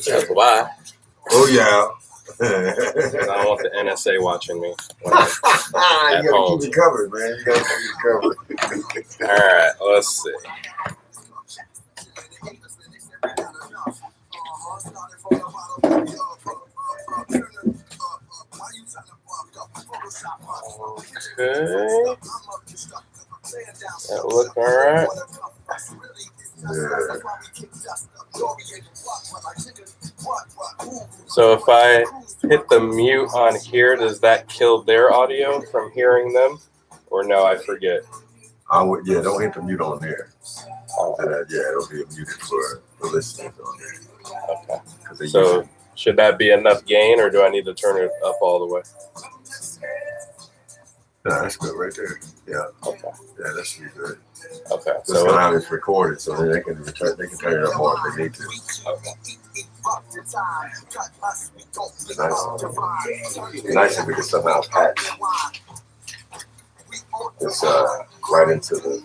That's why. Oh yeah. I don't want the NSA watching me. You gotta keep it covered, man. You gotta keep it covered. All right, let's see. Okay. That look all right. Yeah. So if I hit the mute on here, does that kill their audio from hearing them? Or no, I forget. Yeah, don't hit the mute on there. Yeah, it'll be muted for listeners on there. Okay. So should that be enough gain, or do I need to turn it up all the way? No, that's good right there. Yeah. Okay. Yeah, that should be good. Okay. So now it's recorded, so then they can turn it up more if they need to. Okay. Nice if we can somehow patch this right into the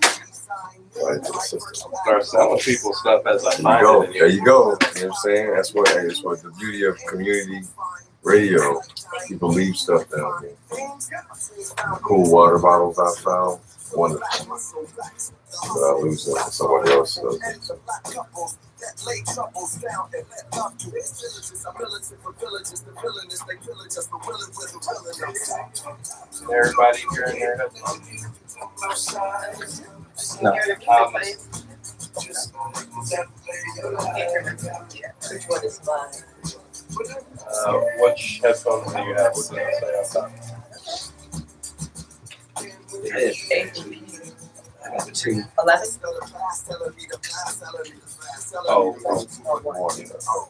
system. Start selling people stuff as I find it. There you go. You know what I'm saying? That's what the beauty of community radio. People leave stuff down here. Cool water bottles I found. Wonderful. But I lose them to somebody else. Everybody hearing their headphones? No. Which headphones do you have? What does it say on top? Two. 11? Oh, one.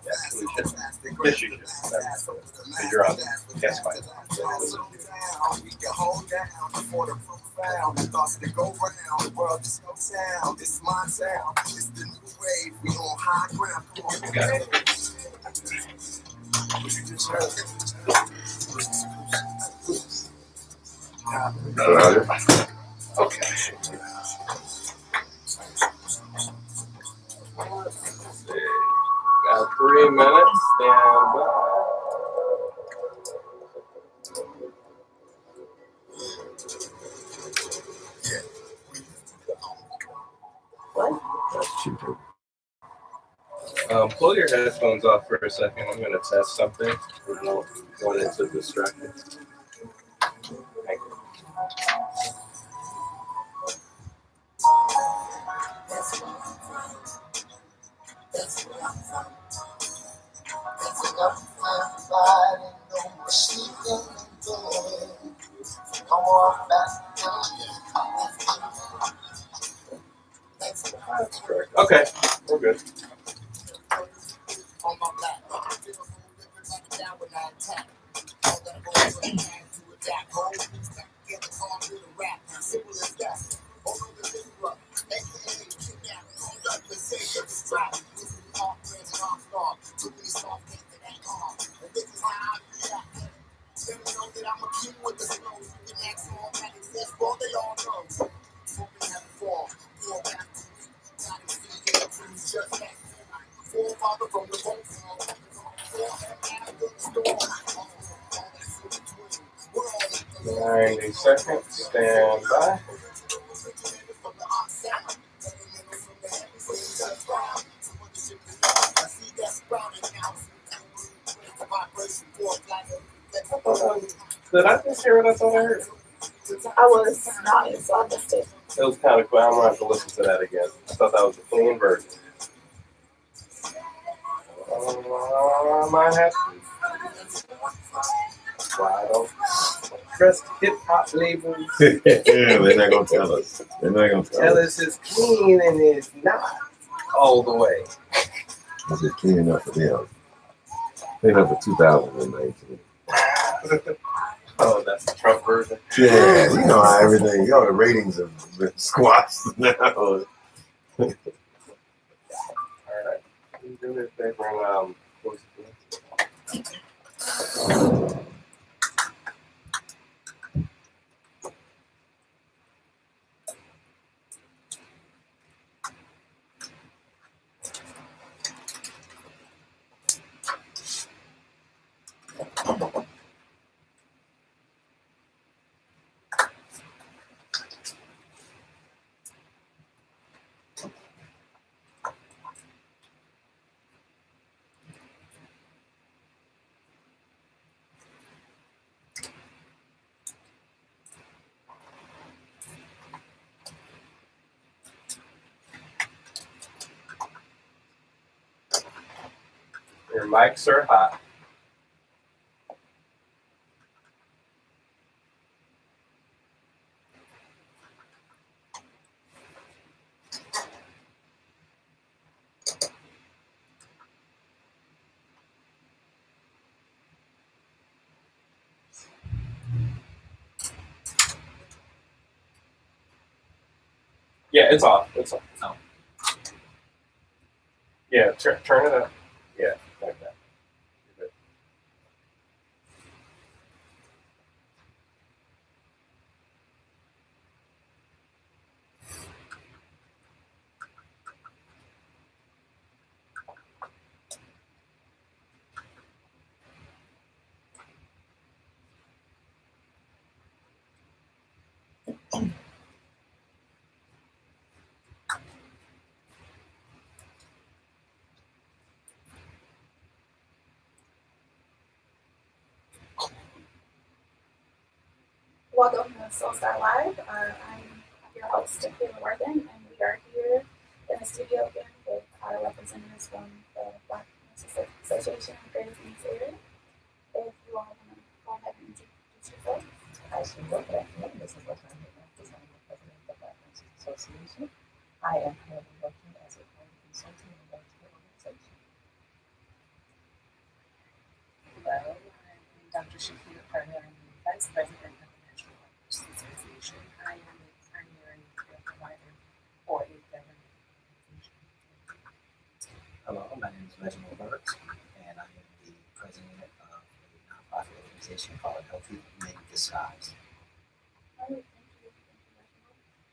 Yes, you should. Because you're on guest fight. Okay. Got 3 minutes. Stand by. What? That's cheaper. Pull your headphones off for a second. I'm going to test something. I don't want it to distract me. Thank you. Okay, we're good. Seconds, stand by. Did I just hear what I thought I heard? I was not in, so I missed it. It was kind of cool. I'm going to have to listen to that again. I thought that was a clean version. I might have to. Why don't trust hip hop labels? They're not gonna tell us. They're not gonna tell us it's clean and it's not all the way. Is it clean enough for them? Clean enough for 2019. Oh, that's the Trump version. Yeah, you know how everything. You know the ratings have been squashed now. All right. Do me a favor and Your mics are hot. Yeah, it's off. It's off. Oh. Yeah, turn it up. Yeah, like that. You're good. Welcome to Soulstar Live. I'm your host, Kayla Worthen, and we are here in the studio again with our representatives from the Black Nurses Association of Greater Phoenix area. If you all want to go ahead and introduce yourselves. This is what I'm doing. This is I'm the president of the Black Nurses Association. I am currently working as a client consultant in a healthcare organization. Hello, I'm Dr. Shakira Carter. I'm the Vice President of the National Black Nurses Association. I am a primary care provider for a government organization. Hello, my name is Reginald Burks, and I am the president of a nonprofit organization called Healthy Men Disguise. All right, thank you,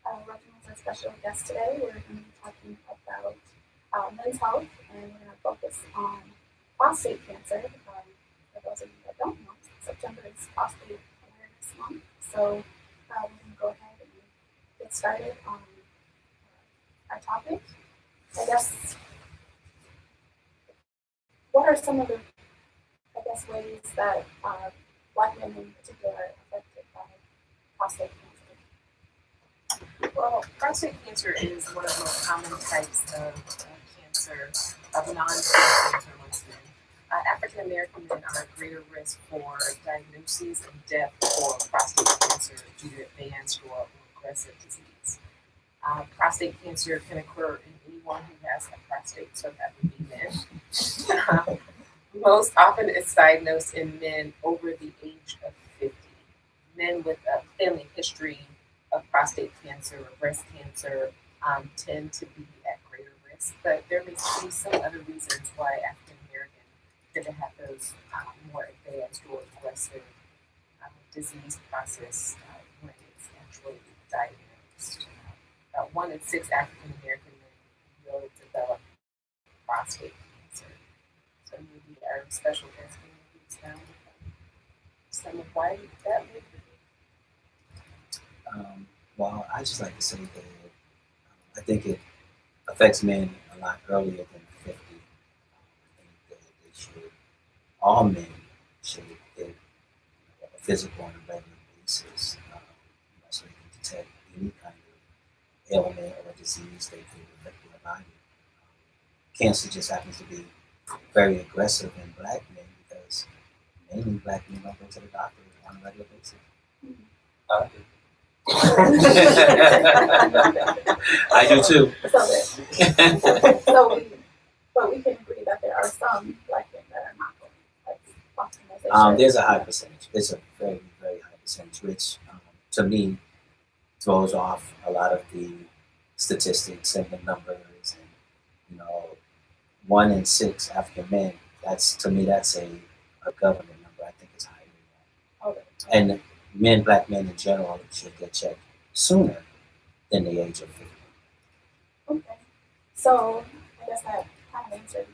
Reginald. Reginald's our special guest today. We're going to be talking about men's health, and we're going to focus on prostate cancer. For those of you that don't know, September is Prostate Awareness Month. So we're going to go ahead and get started on our topic. I guess, what are some of the, ways that Black men in particular are affected by prostate cancer? Well, prostate cancer is one of the most common types of cancer, of non-cancer amongst men. African American men are at greater risk for diagnoses and death for prostate cancer due to advanced or aggressive disease. Prostate cancer can occur in anyone who has a prostate, so that would be men. Most often it's diagnosed in men over the age of 50. Men with a family history of prostate cancer or breast cancer tend to be at greater risk, but there may be some other reasons why African American tend to have those more advanced or aggressive disease process when it's actually diagnosed. About 1 in 6 African American men will develop prostate cancer. So maybe our special guest can expound some of why that would be. Well, I just like to say that I think it affects men a lot earlier than 50. I think that they should, all men should get a physical on a regular basis, so they can detect any kind of ailment or disease that could affect their body. Cancer just happens to be very aggressive in Black men because mainly Black men don't go to the doctor on a regular basis. I do too. But we can agree that there are some Black men that are not going, like often as they should. There's a high percentage. It's a very, very high percentage, which to me throws off a lot of the statistics and the numbers. And 1 in 6 African men. That's to me, that's a government number. I think it's higher than that. Okay. And men, Black men in general, should get checked sooner than the age of 50. Okay. So I guess that kind of answered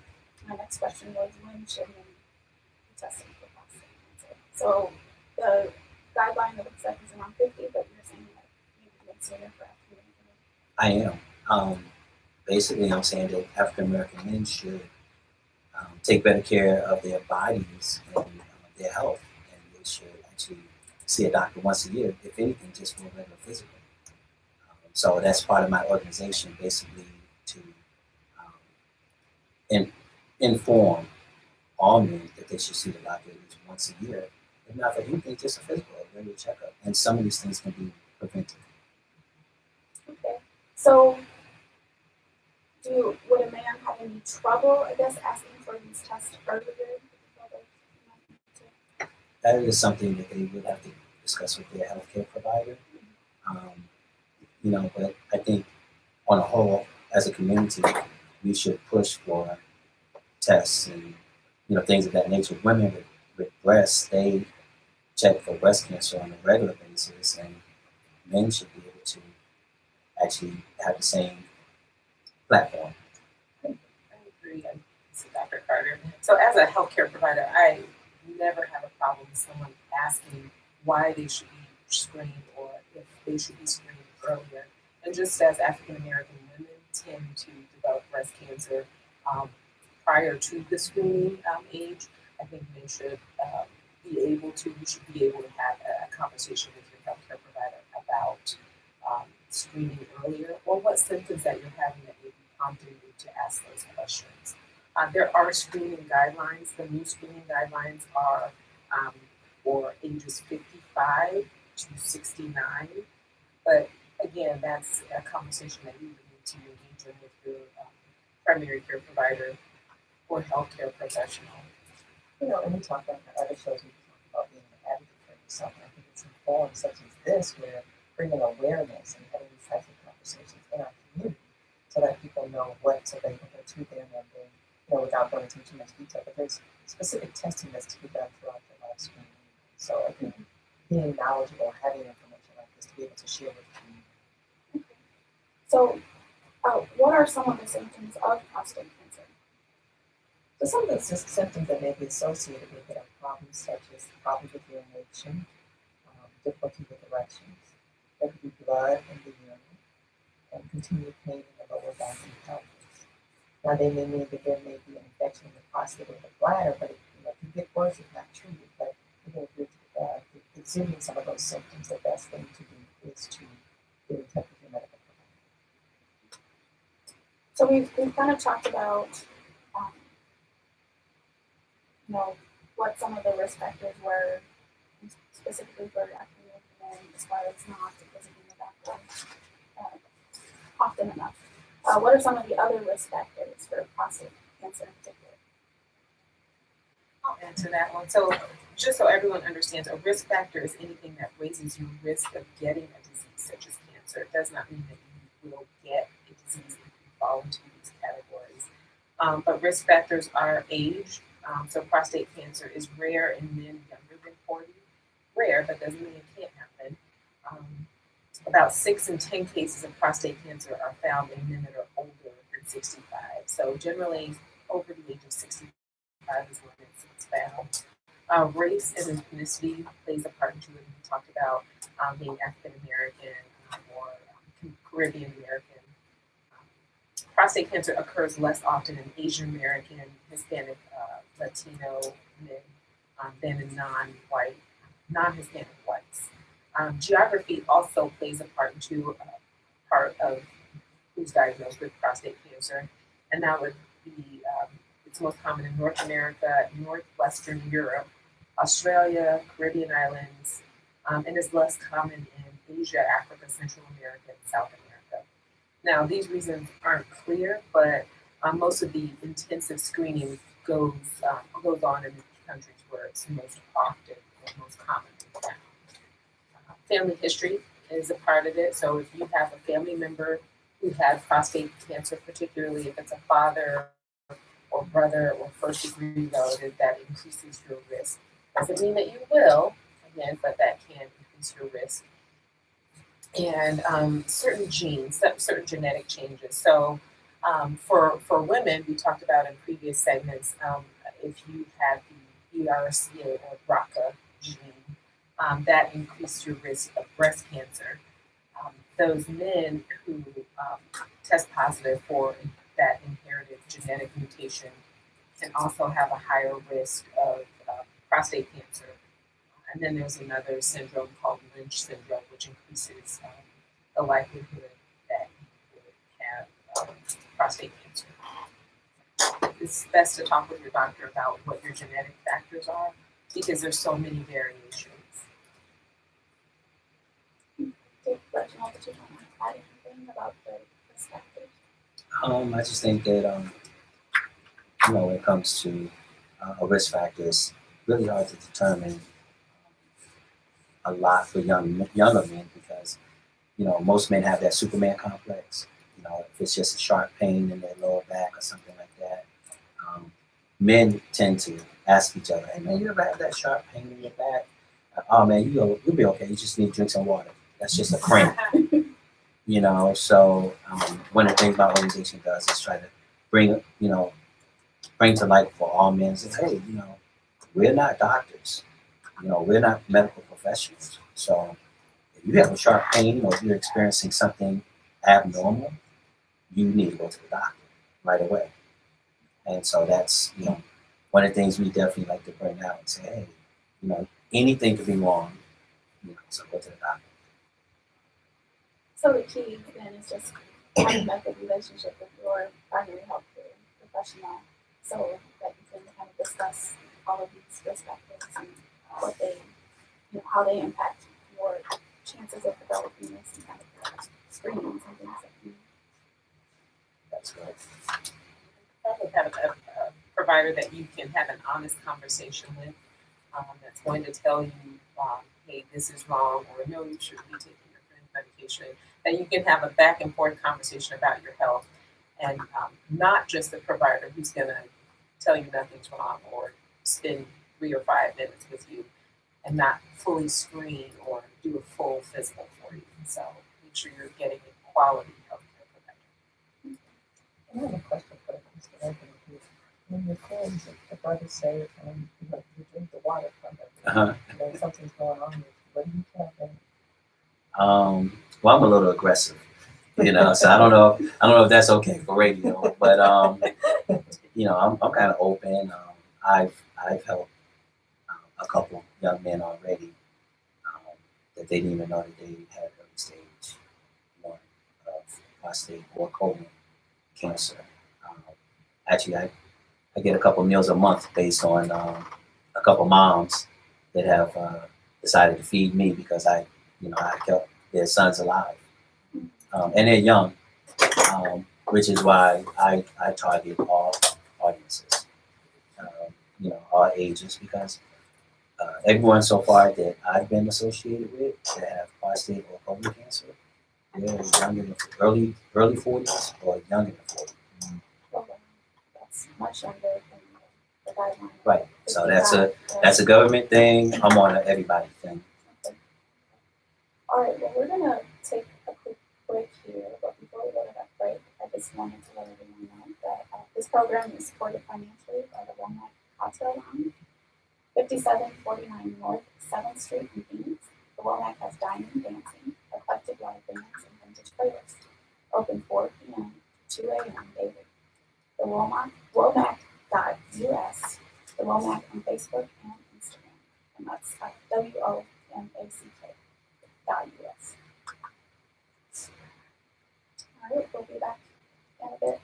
my next question was when should men be tested for prostate cancer? So the guideline that looks like is around 50, but you're saying that maybe even sooner for African American. I am. Basically, I'm saying that African American men should take better care of their bodies and their health, and they should actually see a doctor once a year, if anything, just for a regular physical. So that's part of my organization, basically to inform all men that they should see the doctor at least once a year. If not for anything, just a physical, a regular checkup. And some of these things can be prevented. Okay. So, would a man have any trouble, I guess, asking for these tests earlier? That is something that they would have to discuss with their healthcare provider. But I think on a whole, as a community, we should push for tests and things of that nature. Women with breasts, they check for breast cancer on a regular basis, and men should be able to actually have the same platform. I agree. This is Dr. Carter. So as a healthcare provider, I never have a problem with someone asking why they should be screened or if they should be screened earlier. And just as African American women tend to develop breast cancer prior to the screening age, I think men should you should be able to have a conversation with your healthcare provider about screening earlier, or what symptoms that you're having that may be prompting you to ask those questions. There are screening guidelines. The new screening guidelines are for ages 55 to 69. But again, that's a conversation that you would need to engage in with your primary care provider or healthcare professional. And we talk about the other shows, we talk about being an advocate for yourself. And I think it's in forums such as this where bringing awareness and having these types of conversations in our community so that people know what's available to them and then, without going into too much detail, but there's specific testing that's to be done throughout the lifespan. So I think being knowledgeable, having information like this to be able to share with the community. So, what are some of the symptoms of prostate cancer? So some of the symptoms that may be associated with it are problems such as problems with urination, difficulty with erections, there could be blood in the urine, and continued pain in the lower back and pelvis. Now they may mean that there may be an infection in the prostate or the bladder, but it can get worse if not treated. But if you're exhibiting some of those symptoms, the best thing to do is to get in touch with your medical provider. So we've kind of talked about, what some of the risk factors were, specifically for African American men, as far as not visiting the doctor often enough. What are some of the other risk factors for prostate cancer in particular? I'll answer that one. So just so everyone understands, a risk factor is anything that raises your risk of getting a disease such as cancer. It does not mean that you will get a disease if you fall into these categories. But risk factors are age. So prostate cancer is rare in men younger than 40. Rare, but doesn't mean it can't happen. About 6 in 10 cases of prostate cancer are found in men that are older than 65. So generally, over the age of 65 is when it's found. Race and ethnicity plays a part into it. We talked about being African American or Caribbean American. Prostate cancer occurs less often in Asian American, Hispanic, Latino men than in non-Hispanic whites. Geography also plays a part into part of who's diagnosed with prostate cancer, and that would be it's most common in North America, Northwestern Europe, Australia, Caribbean islands, and is less common in Asia, Africa, Central America, and South America. Now, these reasons aren't clear, but most of the intensive screening goes on in the countries where it's most often or most commonly found. Family history is a part of it. So if you have a family member who had prostate cancer, particularly if it's a father or brother or first degree relative, that increases your risk. Doesn't mean that you will, again, but that can increase your risk. And certain genes, certain genetic changes. So for women, we talked about in previous segments, if you have the BRCA or BRCA gene, that increases your risk of breast cancer. Those men who test positive for that inherited genetic mutation can also have a higher risk of prostate cancer. And then there's another syndrome called Lynch syndrome, which increases the likelihood that you would have prostate cancer. it's best to talk with your doctor about what your genetic factors are because there's so many variations. Did Reginald, did you want to add anything about the perspective? I just think that when it comes to a risk factor, it's really hard to determine a lot for younger men because most men have that Superman complex. If it's just a sharp pain in their lower back or something like that, men tend to ask each other, "Hey man, you ever have that sharp pain in your back? Oh man, you'll be okay. You just need to drink some water. That's just a cramp." So one of the things my organization does is try to bring to light for all men, say, hey, we're not doctors. We're not medical professionals. So if you have a sharp pain or if you're experiencing something abnormal, you need to go to the doctor right away. And so that's, one of the things we definitely like to bring out and say, hey, anything could be wrong, so go to the doctor. So the key then is just having a good relationship with your primary health care professional so that you can kind of discuss all of these risk factors and what they, how they impact your chances of developing this and kind of screenings and things like that. That's right. Probably have a provider that you can have an honest conversation with that's going to tell you, hey, this is wrong, or no, you should be taking your friend's medication. That you can have a back and forth conversation about your health and not just the provider who's going to tell you nothing's wrong or spend 3 or 5 minutes with you and not fully screen or do a full physical for you. So make sure you're getting a quality healthcare provider. I have a question for Mr. Anthony. When your friends, the brothers say, you drink the water from it, something's going on with you, what do you tell them? Well, I'm a little aggressive, so I don't know if that's okay for radio, but I'm kind of open. I've helped a couple young men already that they didn't even know that they had early stage 1 of prostate or colon cancer. Actually, I get a couple meals a month based on a couple moms that have decided to feed me because I kept their sons alive. And they're young, which is why I target all audiences, all ages, because everyone so far that I've been associated with that have prostate or colon cancer, they're young in the early 40s or young in the 40s. Well, that's much younger than the guideline. Right. So that's a government thing. I'm on an everybody thing. All right, well, we're going to take a quick break here, but before we go to that break, I just wanted to let everyone know that this program is supported financially by the Womack Cocktail Lounge, 5749 North 7th Street in Phoenix. The Womack has dining, dancing, eclectic live bands, and vintage playlists. Open 4 p.m. to 2 a.m. daily. The Womack.us, the Womack on Facebook and Instagram, and that's WOMACK.us. All right, we'll be back in a bit.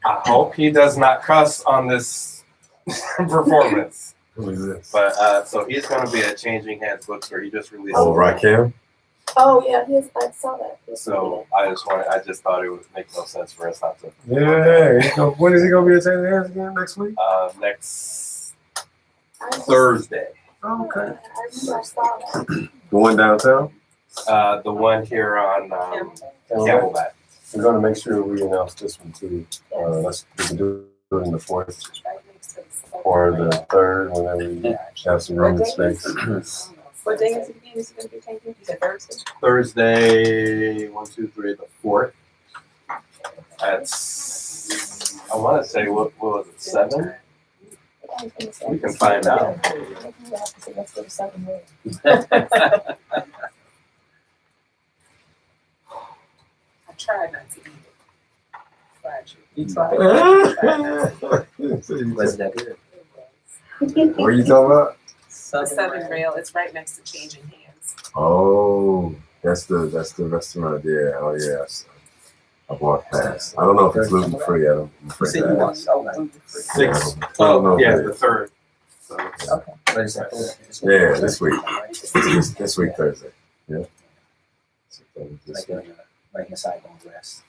I hope he does not cuss on this performance. Who is this? But so he's going to be at Changing Hands Bookstore. He just released. Oh, Rakim? Oh yeah, I saw that. So I just thought it would make no sense for us not to. Yeah. When is he going to be at Changing Hands again? Next week? Next Thursday. Oh, okay. I remember I saw that. The one downtown? The one here on Camelback. We're going to make sure we announce this one too. We can do it in the 4th or the 3rd whenever we have some room and space. What day is it going to be taking? You said Thursday? Thursday, 1, 2, 3, the 4th. That's, I want to say, what was it, 7? We can find out. I tried not to eat it. Fried chicken. You tried Was that good? What are you talking about? The Southern Rail, it's right next to Changing Hands. Oh, that's the restaurant there. Oh yes. I've walked past. I don't know if it's gluten free. I'm You afraid said you to want ask. so like Six. I don't know Oh, yeah, if it the is. third. So, Okay. what is that? Yeah, this week. This week, Thursday. Yeah. This Like week. right inside on rest.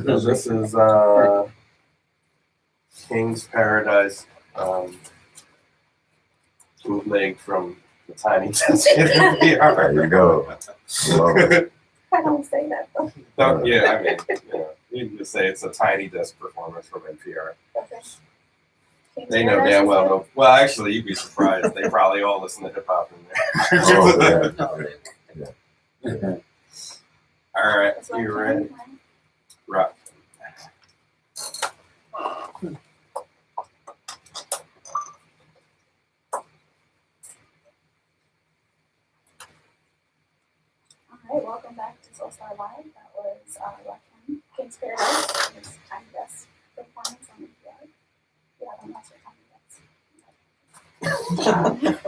so this is King's Paradise bootleg from the Tiny Thanksgiving There you go. Love it. I don't say that though. Oh, yeah, I mean, you can just say it's a Tiny Desk performance from NPR. Okay. King's They know Paradise damn is well. good? No, well, actually, you'd be surprised. They probably all listen to hip hop in there. Oh, yeah. All right, That's what you I'm ready? saying, right? Rock. All right, welcome back to Soul Star Live. That was Rakim, King's Paradise, his Tiny Desk performance on NPR. Yeah, I don't know Tiny Desk.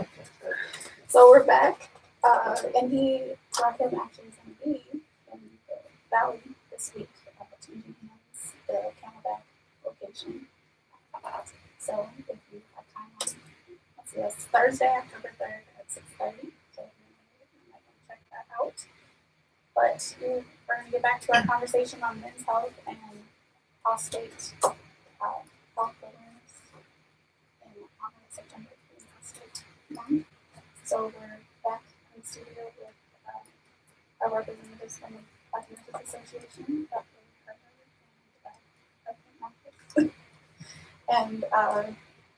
So we're back, and Rakim actually is going to be in the Valley this week, changing hands, the Camelback location. So if you have time on, let's see, that's Thursday, October 3rd at 6:30. So if you might want to check that out. But we're going to get back to our conversation on men's health and prostate health awareness in honor of September being Prostate Month. So we're back in the studio with our representatives from the Black Nurses Association, Dr. Carter and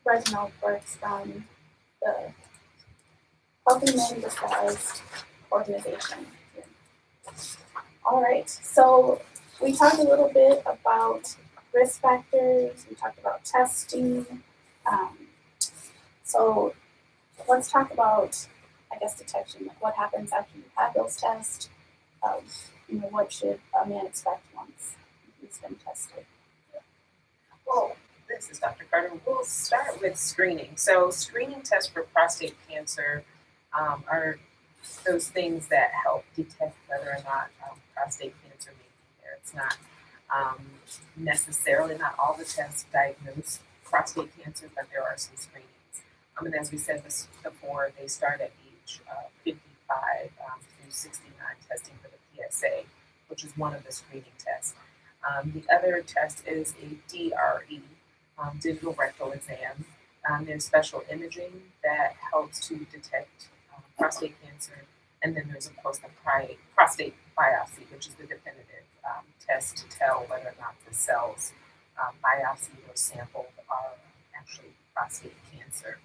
Reginald Burks from the Healthy Men Disguised organization. All right, so we talked a little bit about risk factors, we talked about testing. So let's talk about, I guess, detection, like what happens after you have those tests. What should a man expect once he's been tested? Well, this is Dr. Carter. We'll start with screening. So screening tests for prostate cancer are those things that help detect whether or not prostate cancer may be there. It's not necessarily, not all the tests diagnose prostate cancer, but there are some screenings. And as we said this before, they start at age 55 through 69, testing for the PSA, which is one of the screening tests. The other test is a DRE, digital rectal exam. There's special imaging that helps to detect prostate cancer. And then there's, of course, the prostate biopsy, which is the definitive test to tell whether or not the cells biopsied or sampled are actually prostate cancer.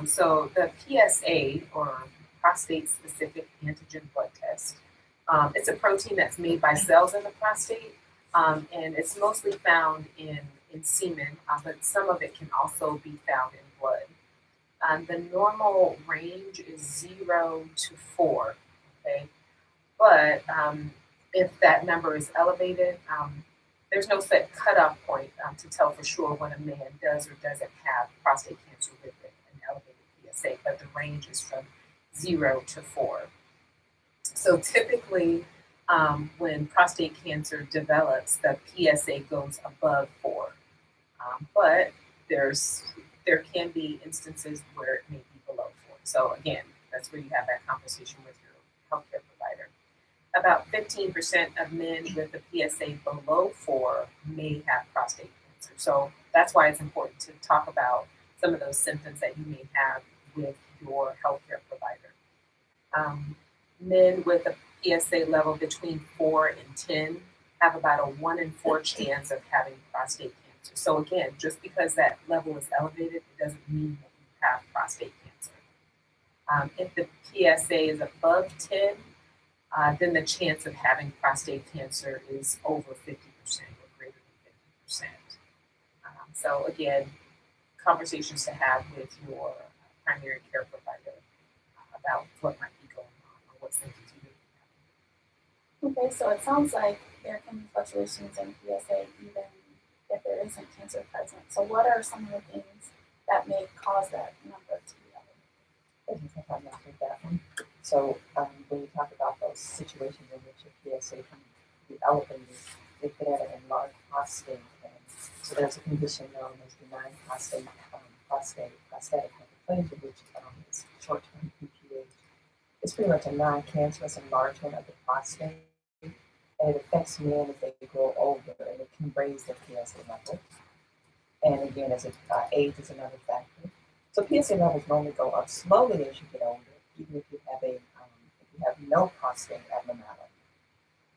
So the PSA, or prostate-specific antigen blood test, it's a protein that's made by cells in the prostate, and it's mostly found in semen, but some of it can also be found in blood. The normal range is 0 to 4, okay? But if that number is elevated, there's no set cutoff point to tell for sure when a man does or doesn't have prostate cancer with an elevated PSA, but the range is from 0 to 4. So typically, when prostate cancer develops, the PSA goes above 4. But there can be instances where it may be below 4. So again, that's where you have that conversation with your healthcare provider. About 15% of men with a PSA below 4 may have prostate cancer. So that's why it's important to talk about some of those symptoms that you may have with your healthcare provider. Men with a PSA level between 4 and 10 have about a 1 in 4 chance of having prostate cancer. So again, just because that level is elevated, it doesn't mean that you have prostate cancer. If the PSA is above 10, then the chance of having prostate cancer is over 50% or greater than 50%. So again, conversations to have with your primary care provider about what might be going on or what symptoms you may be having. Okay, so it sounds like there can be fluctuations in PSA even if there isn't cancer present. So what are some of the things that may cause that number to be elevated? I think I mentioned that one. So when you talk about those situations in which a PSA can be elevated, they could have an enlarged prostate. And so there's a condition known as benign prostatic hyperplasia, which is short-term BPH. It's pretty much a non-cancerous enlargement of the prostate, and it affects men as they grow older, and it can raise their PSA level. And again, as age is another factor. So PSA levels normally go up slowly as you get older, even if you have no prostate abnormality.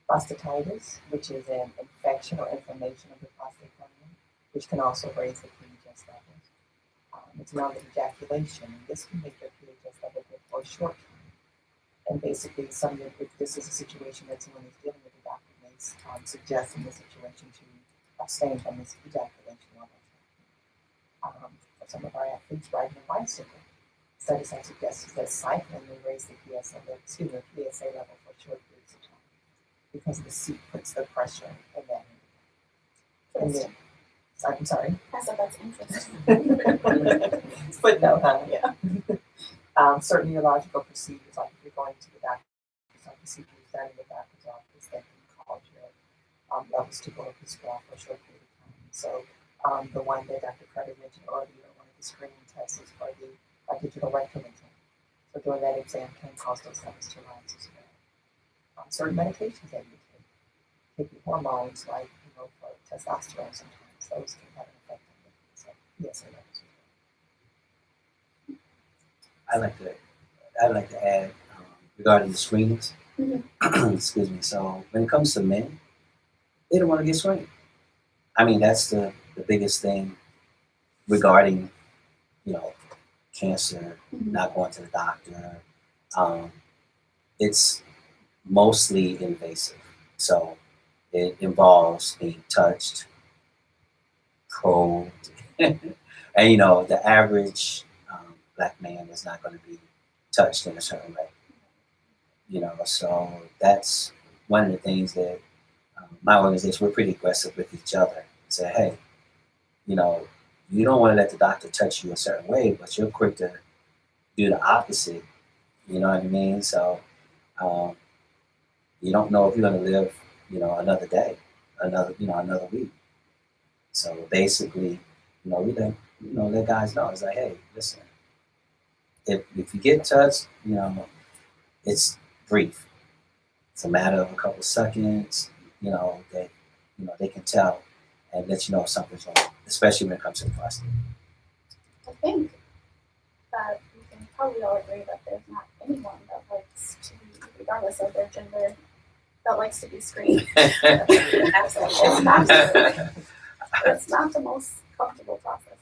Prostatitis, which is an infection or inflammation of the prostate gland, which can also raise the PHS levels. It's known as ejaculation, and this can make your PHS level go for a short time. And basically, if this is a situation that someone is dealing with, the doctor may suggest in this situation to abstain from this ejaculation level. For some of our athletes riding a bicycle, studies have suggested that cycling may raise the PSA level for short periods of time because the seat puts the pressure in that area. And then, I'm sorry. I said that's interesting. Footnote, huh? Yeah. Certain neurological procedures, like if you're going to the doctor, some procedures done in the doctor's office that can cause your levels to go up as well for a short period of time. So the one that Dr. Carter mentioned earlier, one of the screening tests is for the digital rectal exam. So doing that exam can cause those levels to rise as well. Certain medications that you take hormones like for testosterone sometimes, those can have an effect on the PSA levels. I'd like to add regarding the screenings. Mm-hmm. Excuse me. So when it comes to men, they don't want to get screened. I mean, that's the biggest thing regarding, cancer, not going to the doctor. It's mostly invasive. So it involves being touched, probed, and the average Black man is not going to be touched in a certain way. So that's one of the things that my organization, we're pretty aggressive with each other. Say, hey, you don't want to let the doctor touch you a certain way, but you're quick to do the opposite. You know what I mean? So you don't know if you're going to live, another day, another week. So basically, we let guys know. It's like, hey, listen, if you get touched, it's brief. It's a matter of a couple seconds, that they can tell and let you know if something's wrong, especially when it comes to the prostate. I think that we can probably all agree that there's not anyone that likes to, regardless of their gender, that likes to be screened. Absolutely. It's not the most comfortable process.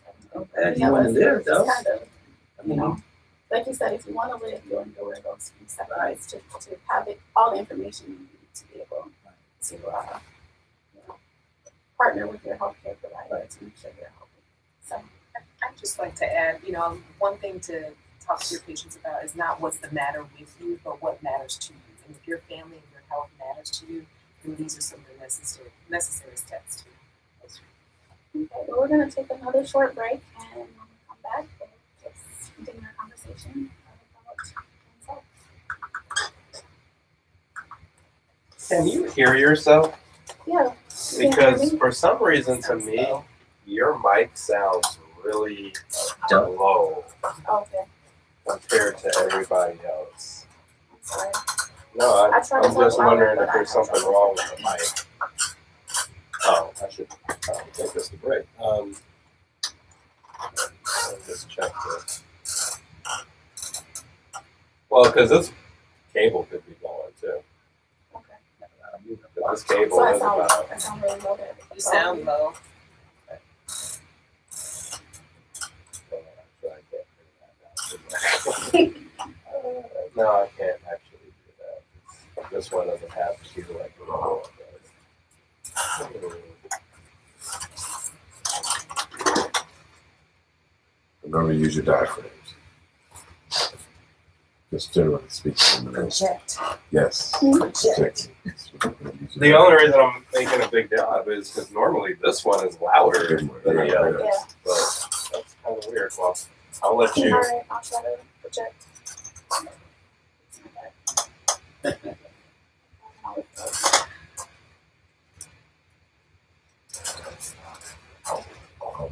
And you want to live, though. Kind of, like you said, if you want to live, you'll endure those few seconds to have all the information you need to be able to partner with your healthcare provider to make sure you're healthy. So I'd just like to add, one thing to talk to your patients about is not what's the matter with you, but what matters to you. And if your family and your health matters to you, then these are some of the necessary steps too. okay, well, we're going to take another short break, and when we come back, we'll just continue our conversation about themselves. Can you hear yourself? Yeah. Because for some reason to me, your mic sounds really low Okay. compared to everybody else. I'm sorry. No, I tried to I'm just talk wondering louder, if but there's I have something trouble. wrong with the mic. Oh, I should take this to break. Let me just check this. Well, because this cable could be going too. Okay. This cable So is about. I sound really low there. You sound low. No, I can't actually do that. This one doesn't have to be like the other one does. Remember to use your diaphragms. Just generally speaking. Project. Yes. Project. The only reason I'm making a big deal out of it is because normally this one is louder than the other. Yeah. But that's kind of weird. Well, I'll let you. All right, I'll try to project.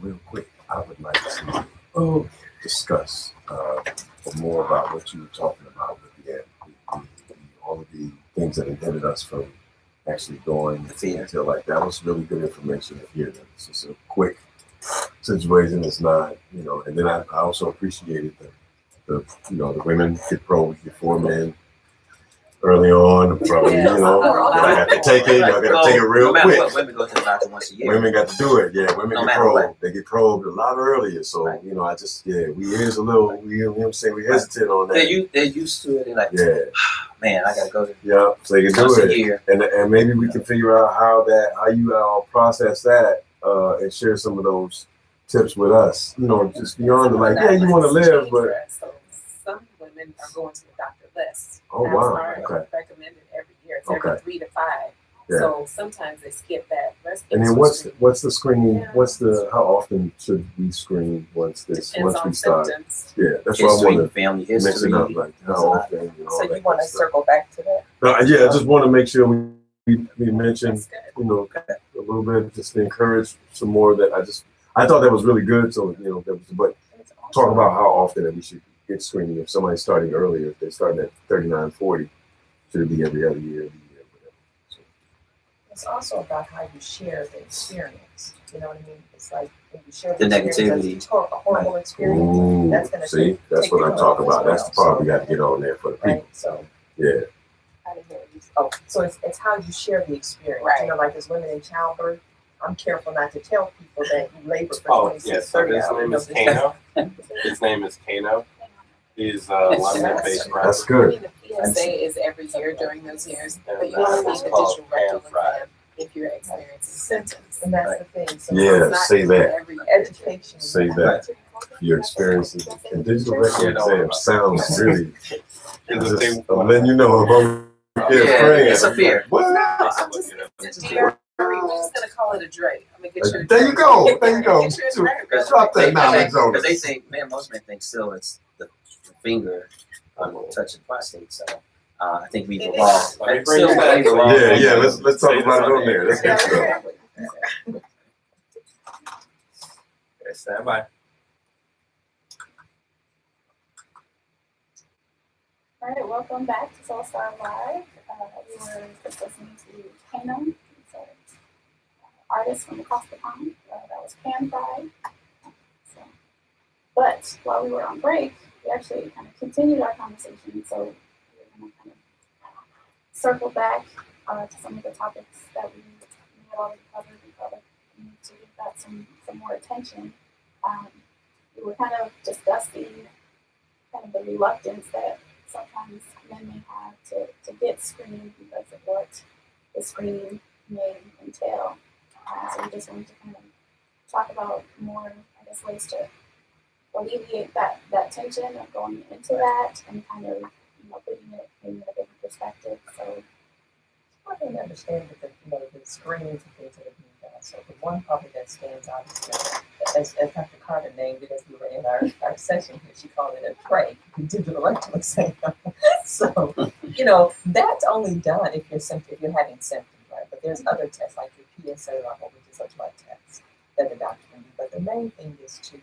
Real quick, I would like to discuss more about what you were talking about with all of the things that inhibited us from actually going until like that was really good information to hear. That it's just a quick situation. It's not, and then I also appreciated the the women get probed before men early on. Probably, I got to take it. Y'all got to take it real no matter quick. What, women go to the doctor once a year. Women got to do it. Yeah, women No get matter probed. what. They get probed a lot earlier. So, Right. I just, we is a little, I'm saying we hesitant on that. They're used to it. They're like, Yeah, man, I gotta go to yeah. So you can once do a it. year. And maybe we can figure out how you all process that and share some of those tips with us. Just beyond the like, yeah, you want to live, but So some women are going to the doctor less. oh That's wow, are okay, recommended every year. It's Okay. every 3 to 5. yeah. So sometimes they skip that breast And then cancer what's the screening? Yeah. How often should we screen once depends we on start? symptoms. Yeah, that's what I History, want family to mix history. it up, like how often. And all So that you want good to stuff. circle back to that? Yeah, I just want to make sure we mention, That's good. a little bit, just to encourage some more that I thought that was really good. So, but It's also- talk about how often that we should get screening. If somebody's starting earlier, if they're starting at 39, 40, should it be every other year, whatever. So, It's also about how you share the experience. You know what I mean? It's like when you share The experience negativity. as a horrible experience, ooh, that's gonna see, that's take what I'm control talking as about. That's the well. part we got to get on there for the people. right? So Yeah, I didn't hear what you said. Oh, so it's how you share the experience. Right. Like as women in childbirth, I'm careful not to tell people that you labor for Oh, 26, yeah, so 30 his hours. name is Kano. His name is Kano. He's London-based that's rapper. I good. mean, the PSA is every year during those years, but you And only it's need the called digital rectal Pan Fried. exam if you're experiencing symptoms. And that's the thing. So Yeah, It's not say that. every year. education. Say that. Your experiences and digital record exam sounds really. Is the thing- I'm letting you know about It's a fear. What? It's Dre. We're just gonna call it a Dre. I'm gonna get your There you go. There you go. Get your Dre. Drop that knowledge on Because they us. think, most men think still it's the finger touching prostate. So I think we've It evolved. is. Let me bring you back. Yeah. Let's talk about it on there. Let's get stuff. Okay, stand by. All right, welcome back to Soulstar Live. We were just listening to Kano, he's an artist from across the pond. That was Pan Fried. But while we were on break, we actually kind of continued our conversation. So we're going to kind of circle back to some of the topics that we had already covered. We felt like we need to give that some more attention. We were kind of discussing kind of the reluctance that sometimes men may have to get screened because of what the screening may entail. So we just wanted to kind of talk about more, I guess, ways to alleviate that tension of going into that and kind of, putting it in a different perspective. So I can understand that the screens and things that are being done. So the one probably that stands out is that, as Dr. Carter named it as we were in our session here, she called it a tray, digital rectal exam. So, that's only done if you're having symptoms, right? But there's other tests like your PSA level, which is a blood test that the doctor can do. But the main thing is to,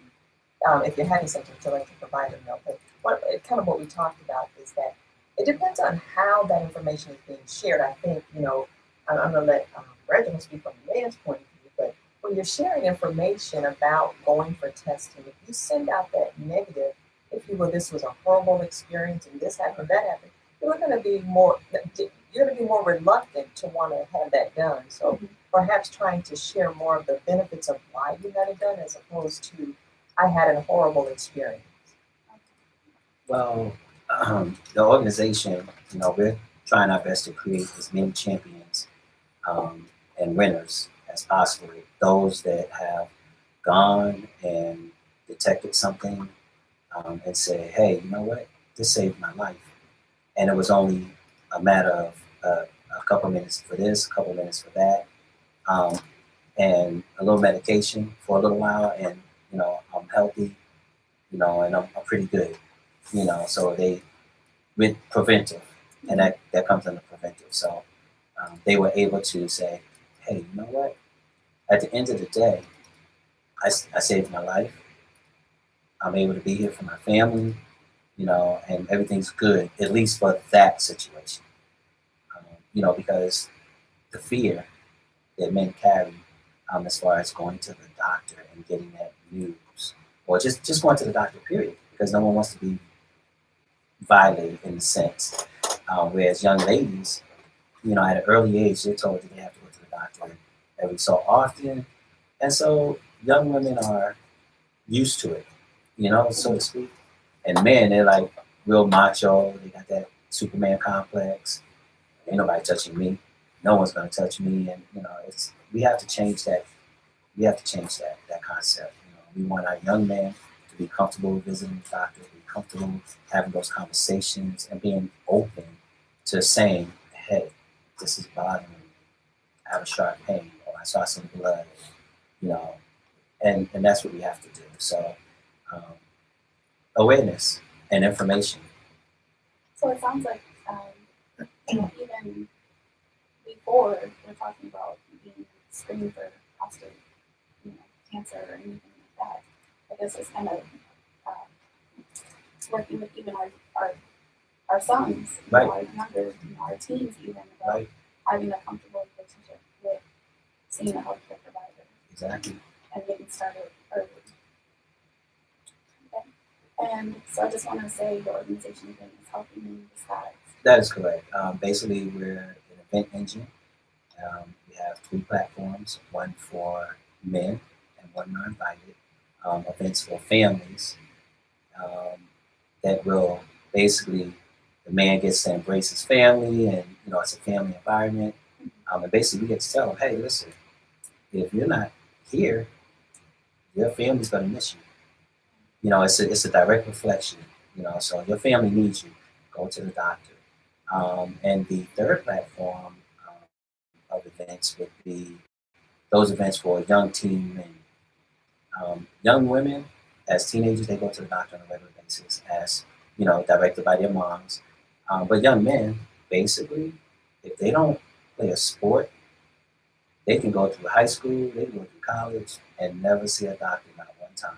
if you're having symptoms, to let the provider know. But what we talked about is that it depends on how that information is being shared. I think, I'm going to let Reginald speak from the man's point of view, but when you're sharing information about going for testing, if you send out that negative, if you will, this was a horrible experience and this happened, that happened, you're going to be more reluctant to want to have that done. So perhaps trying to share more of the benefits of why you had it done as opposed to, I had a horrible experience. Well, the organization, we're trying our best to create as many champions and winners as possible. Those that have gone and detected something and said, hey, you know what? This saved my life. And it was only a matter of a couple minutes for this, a couple minutes for that, and a little medication for a little while. And, I'm healthy, and I'm pretty good. So they with preventive, and that comes under preventive. So they were able to say, hey, you know what? At the end of the day, I saved my life. I'm able to be here for my family, and everything's good, at least for that situation. Because the fear that men carry as far as going to the doctor and getting that news, or just going to the doctor, period, because no one wants to be violated in a sense. Whereas young ladies, at an early age, they're told that they have to go to the doctor every so often. And so young women are used to it, so to speak. And men, they're like real macho. They got that Superman complex. Ain't nobody touching me. No one's gonna touch me. And we have to change that. We have to change that concept. We want our young men to be comfortable visiting the doctor, to be comfortable having those conversations, and being open to saying, "Hey, this is bothering me. I have a sharp pain, or I saw some blood." And that's what we have to do. So awareness and information. So it sounds like, even before we're talking about being screened for prostate, cancer or anything like that, I guess it's kind of working with even our sons, Right. Our younger, our teens even, about Right. having a comfortable relationship with seeing a healthcare provider Exactly. and getting started early. Okay. And so I just want to say the organization again is helping me decide. That is correct. Basically, we're an event engine. We have 3 platforms: one for men and one non-invited. Events for families that will basically, the man gets to embrace his family, and it's a family environment. And basically, we get to tell them, hey, listen, if you're not here, your family's gonna miss you. It's a direct reflection. So your family needs you. Go to the doctor. And the third platform of events would be those events for young teen men. Young women, as teenagers, they go to the doctor on a regular basis, as directed by their moms. But young men, basically, if they don't play a sport, they can go through high school, they can go through college, and never see a doctor not one time.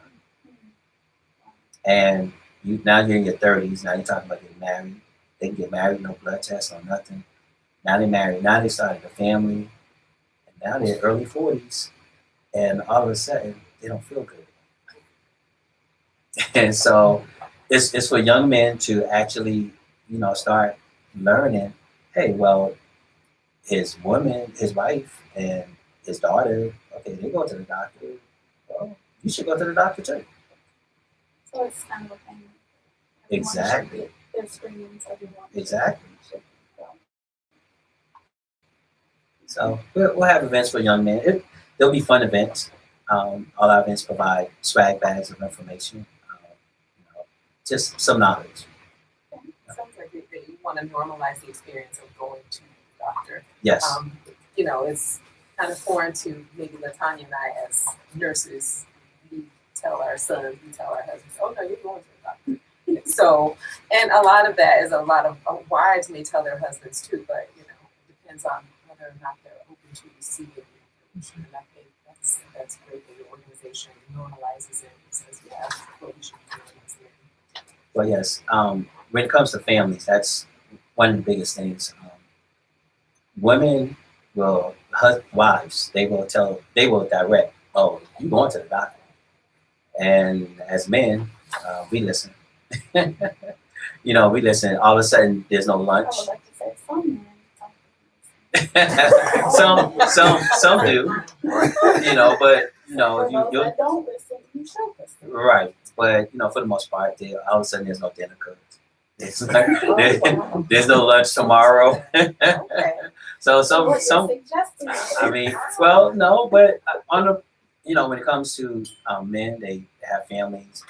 And now you're in your 30s. Now you're talking about getting married. They can get married, no blood test, no nothing. Now they're married. Now they started a family, and now they're early 40s, and all of a sudden they don't feel good. And so it's for young men to actually, start learning. Hey, well, his wife, and his daughter, okay, they go to the doctor. Well, you should go to the doctor too. So it's kind of a thing. Exactly. Their screenings, everyone. Exactly. should go. So we'll have events for young men. There'll be fun events. All our events provide swag bags of information, just some knowledge. It sounds like that you want to normalize the experience of going to the doctor. Yes. It's kind of foreign to maybe Latanya and I as nurses. We tell our sons, we tell our husbands, oh no, you're going to the doctor. So, and a lot of that is a lot of wives may tell their husbands too, but it depends on whether or not they're open to receiving the information. And I think that's great that your organization normalizes it and says, yeah, that's what we should be doing as men. Well, yes. When it comes to families, that's one of the biggest things. Women will, wives, they will direct, oh, you going to the doctor. And as men, we listen. We listen. All of a sudden, there's no lunch. I would like to say some men. some do. But For those you that don't listen, you should listen. right. But for the most part, all of a sudden, there's no dinner cooked. There's Wow. there's no lunch tomorrow. Okay. So So what some. you're suggesting is- I mean, well, no, but on the, when it comes to men, they have families.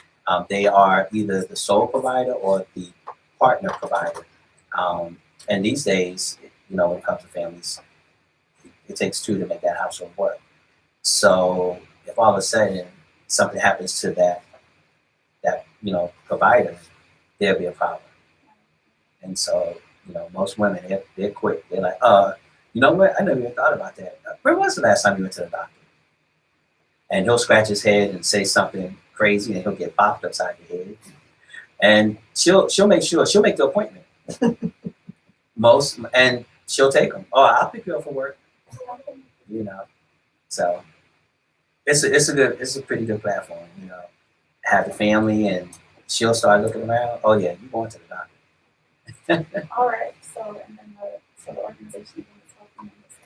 They are either the sole provider or the partner provider. And these days, when it comes to families, it takes 2 to make that household work. So if all of a sudden something happens to that provider, there'll be a problem. And so, you know, most women, they're quick. They're like, you know what? I never even thought about that. When was the last time you went to the doctor? And he'll scratch his head and say something crazy, and he'll get bopped upside the head. And she'll make the appointment. And she'll take them. Oh, I'll pick you up for work. You know, so it's a pretty good platform. You know, have the family, and she'll start looking around. Oh yeah, you're going to the doctor. All right. So and then the organization is helping them with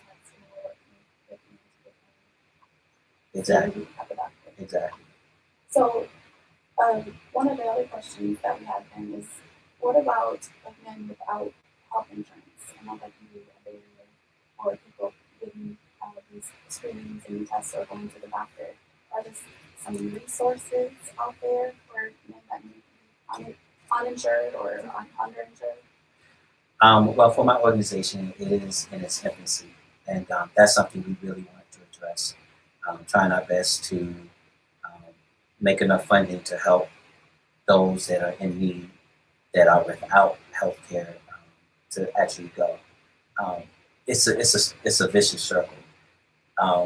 Exactly. at the doctor. Exactly. So one of the other questions that we have then is, what about men without health insurance? I know that can be a barrier, or people getting these screenings and tests or going to the doctor. Are there some resources out there for men that may be uninsured or underinsured? Well, for my organization, it is in its infancy, and that's something we really want to address. Trying our best to make enough funding to help those that are in need, that are without health care, to actually go. It's a vicious circle.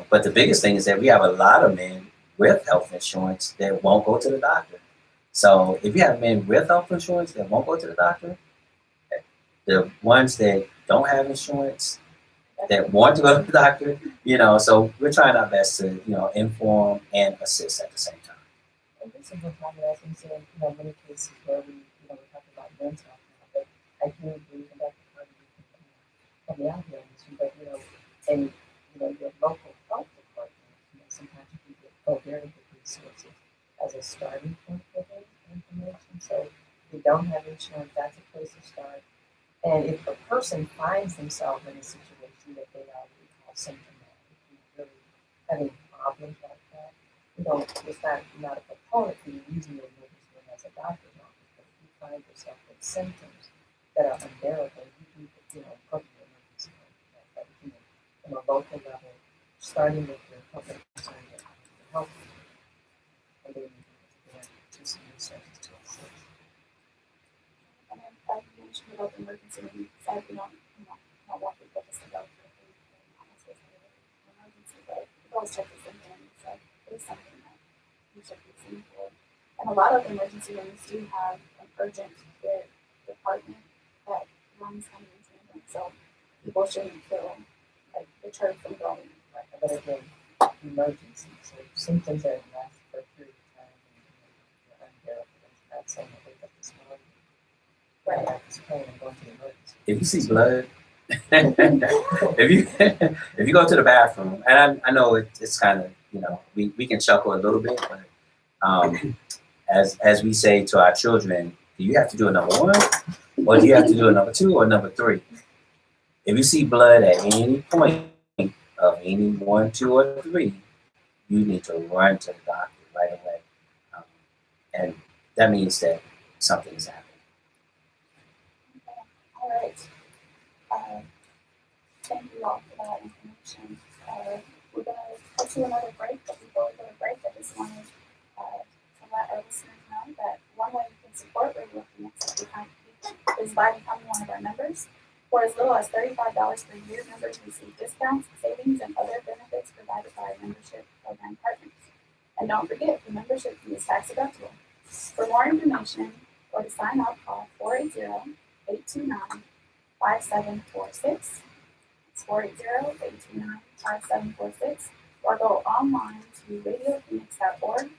But the biggest thing is that we have a lot of men with health insurance that won't go to the doctor. So if you have men with health insurance that won't go to the doctor, the ones that don't have insurance that want to go to the doctor, you know, so we're trying our best to, you know, inform and assist at the same time. And this is what I'm asking, so, you know, many cases where we talk about mental health, but I do agree with that part of the out here, but, you know, and, you know, your local health department, you know, sometimes you can get very good resources as a starting point for that information. So if you don't have insurance, that's a place to start. And if a person finds themselves in a situation that they are symptomatic, really having problems like that, you know, it's not a proponent for you using your emergency room as a doctor's office, but if you find yourself with symptoms that are unbearable, you can, go to your emergency room. But, on a local level, starting with your public concern, your health, and then you do some research to assist. And then you mentioned about the emergency room. Said we don't want people just to go for an emergency, but those check the symptoms. So it is something that you should be seen for. And a lot of emergency rooms do have an urgent care department that runs kind of in tandem. So people shouldn't feel like deterred from going. But again, emergency. So symptoms that last for a period of time and you're unbearable. It's not saying that wake up this morning. Right after praying and going to the emergency. If you see blood, if you go to the bathroom, and I know it's kind of, you know, we can chuckle a little bit, but as we say to our children, do you have to do a number one, or do you have to do a number two or number three? If you see blood at any point of any 1, 2, or 3, you need to run to the doctor right away, and that means that something is happening. All right. Thank you all for that information. We're going to cut to another break, but before we go to break, I just wanted to let our listeners know that one way you can support Radio Phoenix is by becoming one of our members. For as little as $35 per year, members receive discounts, savings, and other benefits provided by our membership program partners. And don't forget, the membership fee is tax deductible. For more information or to sign up, call 480-829-5746. It's 480-829-5746. Or go online to radiophoenix.org.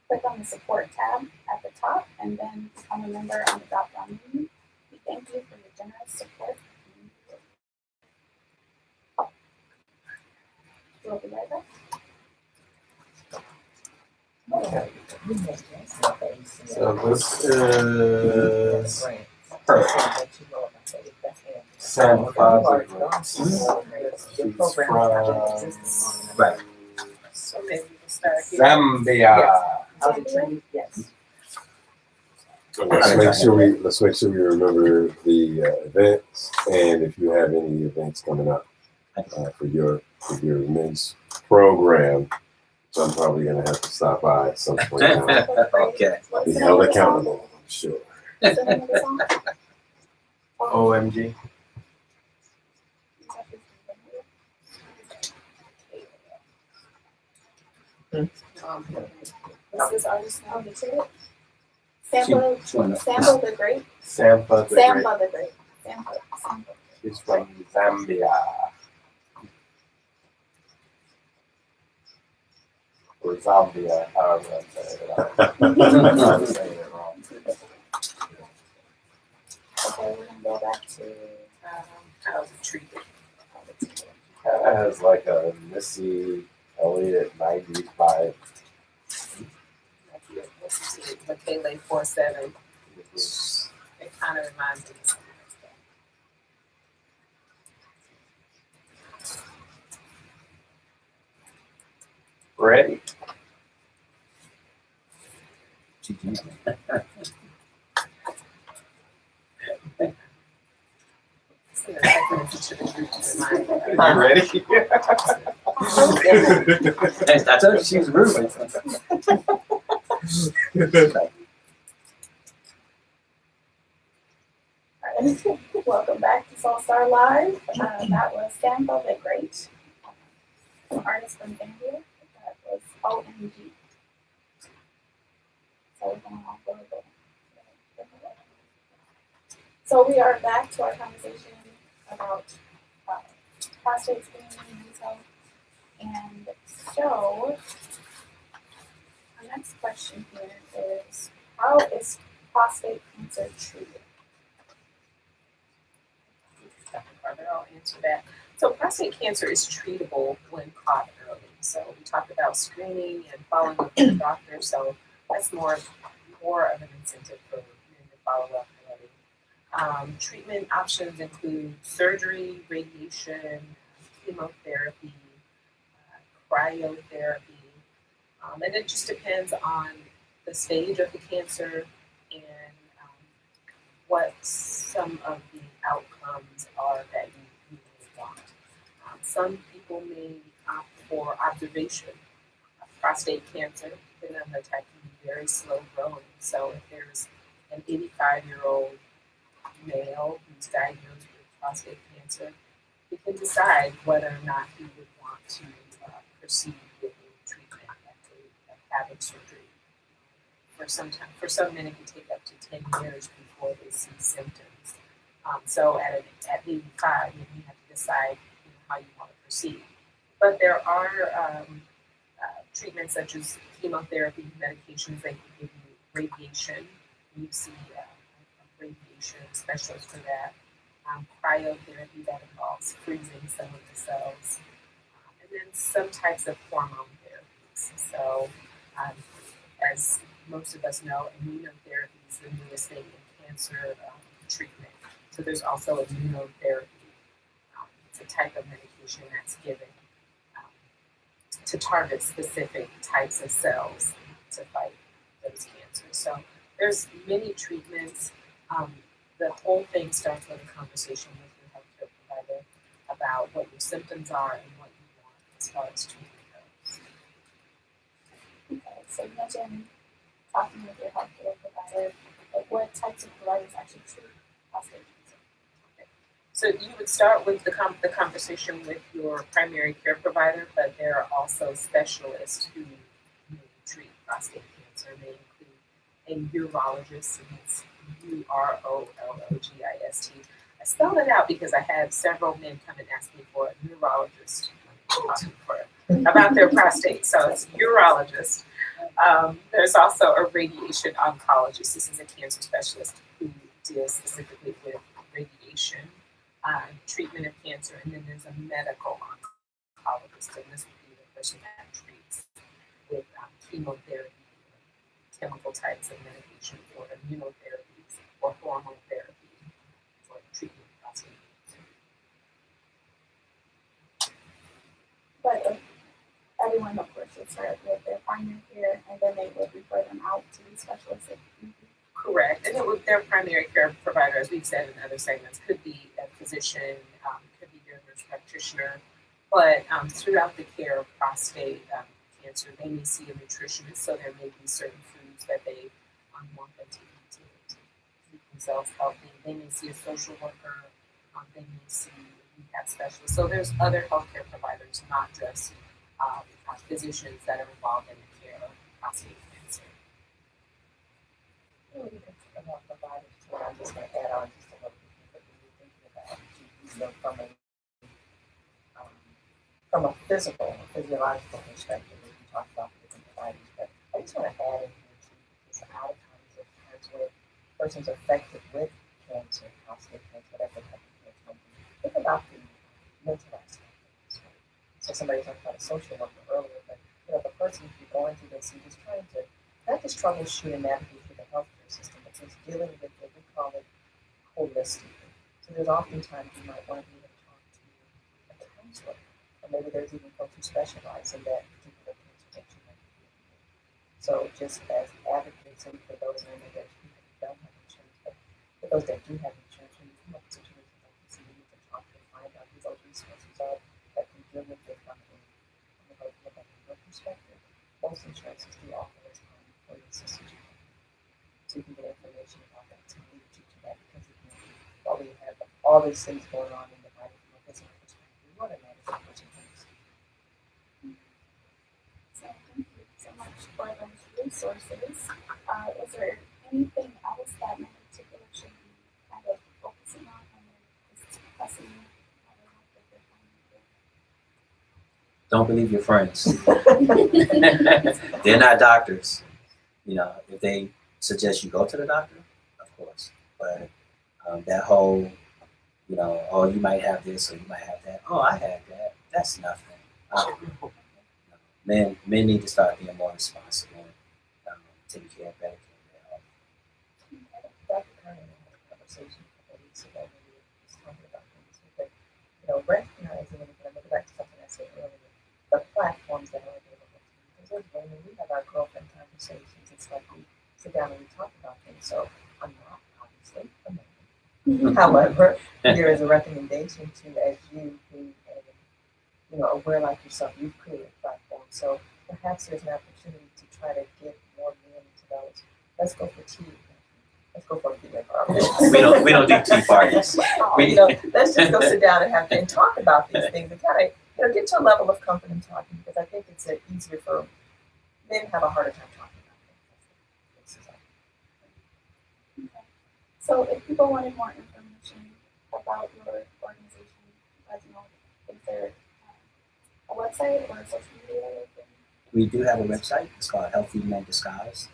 Click on the support tab at the top and then become a member on the drop-down menu. We thank you for your generous support. We'll be right back. So this is San Closet. She's from Right. So maybe we can start here. Zambia. Yes. So let's make sure we remember the events, and if you have any events coming up for your men's program, so I'm probably gonna have to stop by at some point. Okay. What's Be the held name of the song? accountable, I'm sure. What's the name of the song? OMG. What's this artist name? The Trinity? Samba Samba the Great. the Great. Samba the Great. Samba. She's from Zambia. Or Zambia, however I'm saying it. I'm saying it wrong. Okay, we're gonna go back to How to treat it. Kind of has like a Missy Elliott 90s vibe. Listen to Michaela 47. It kind of reminds me of something like that. Ready? It's in the second to the group to remind me. You ready? I told you she was rude. Alright, welcome back to Soul Star Live. That was Samba the Great, an artist from Zambia. That was OMG. So we're going off a little bit. So we are back to our conversation about prostate screening and men's health. And so our next question here is, how is prostate cancer treated? I'll answer that. So prostate cancer is treatable when caught early. So we talked about screening and following up with the doctor. So that's more of an incentive for men to follow up early. Treatment options include surgery, radiation, chemotherapy, cryotherapy, and it just depends on the stage of the cancer and what some of the outcomes are that you may want. Some people may opt for observation. Prostate cancer, depending on the type, can be very slow growing. So if there's an 85-year-old male who's diagnosed with prostate cancer, he can decide whether or not he would want to proceed with a treatment after having surgery. For some men, it can take up to 10 years before they see symptoms. So at 85, you have to decide how you want to proceed. But there are treatments such as chemotherapy, medications that can give you radiation. You see a radiation specialist for that. Cryotherapy that involves freezing some of the cells. And then some types of hormone therapies. So as most of us know, immunotherapy is the newest thing in cancer treatment. So there's also immunotherapy. It's a type of medication that's given to target specific types of cells to fight those cancers. So there's many treatments. The whole thing starts with a conversation with your healthcare provider about what your symptoms are and what you want as far as treatment goes. Okay, so you mentioned talking with your healthcare provider, like what types of providers actually treat prostate cancer? Okay. So you would start with the conversation with your primary care provider, but there are also specialists who may treat prostate cancer. They include a urologist, and it's UROLOGIST. I spelled it out because I had several men come and ask me for a neurologist about their prostate. So it's urologist. There's also a radiation oncologist. This is a cancer specialist who deals specifically with radiation, treatment of cancer, and then there's a medical oncologist, and this would be the person that treats with chemotherapy, chemical types of medication, or immunotherapies, or hormone therapy for treatment of prostate cancer. But everyone, of course, should start with their primary care, and then they would refer them out to the specialists. Correct, and their primary care provider, as we've said in other segments, could be a physician, could be their nurse practitioner, but throughout the care of prostate cancer, they may see a nutritionist, so there may be certain foods that they want them to themselves helping. They may see a social worker, they may see rehab specialists. So there's other healthcare providers, not just physicians that are involved in the care of prostate cancer. You know, you can about providers too. I'm just going to add on just a little bit because we were thinking about, you know, from a physical, a physiological perspective, we can talk about different providers, but I just want to add in here too, because a lot of times there's times where persons affected with cancer, prostate cancer, whatever type of cancer might be, think about the mental aspect of this, right? So somebody talked about a social worker earlier, but you know, the person who's going through this and just trying to not just troubleshoot and navigate through the healthcare system, but just dealing with what we call it holistically. So there's oftentimes you might want to be able to talk to a counselor, or maybe there's even folks who specialize in that particular cancer that you might be dealing with. So just as advocates and for those who that people who don't have insurance, but for those that do have insurance, when you come up with situations like this, you need to talk to find out who those resources are that can deal with it from a perspective. Most insurances do offer this employee assistance. So you can get information about that to lead you to that because while we have all these things going on in the body from a physical perspective, we want to manage the person things. So thank you so much for those resources. Is there anything else that in particular should be kind of focusing on when they're discussing other healthcare care? Don't believe your friends. They're not doctors. You know, if they suggest you go to the doctor, of course. But that whole, you know, oh, you might have this or you might have that. Oh, I had that. That's nothing. Men need to start being more responsible, taking care of better care of their health. Dr. Carney had a conversation a couple of weeks ago when we were just talking about things. But, you know, recognizing, and I'm going to go back to something I said earlier, the platforms that are available to you. Because there's women, we have our girlfriend conversations. It's like we sit down and we talk about things. So I'm not obviously a man. However, there is a recommendation to, as you being a, you know, aware like yourself, you've created a platform. So perhaps there's an opportunity to try to get more men into those. Let's go for tea. Let's go for a beer. We don't do tea parties. You know, let's just go sit down and talk about these things and kind of, you know, get to a level of comfort in talking, because I think it's easier for men have a harder time talking about things. Okay. So if people wanted more information about your organization, Reginald, is there a website or a social media? We do have a website. It's called Healthy Men Disguise.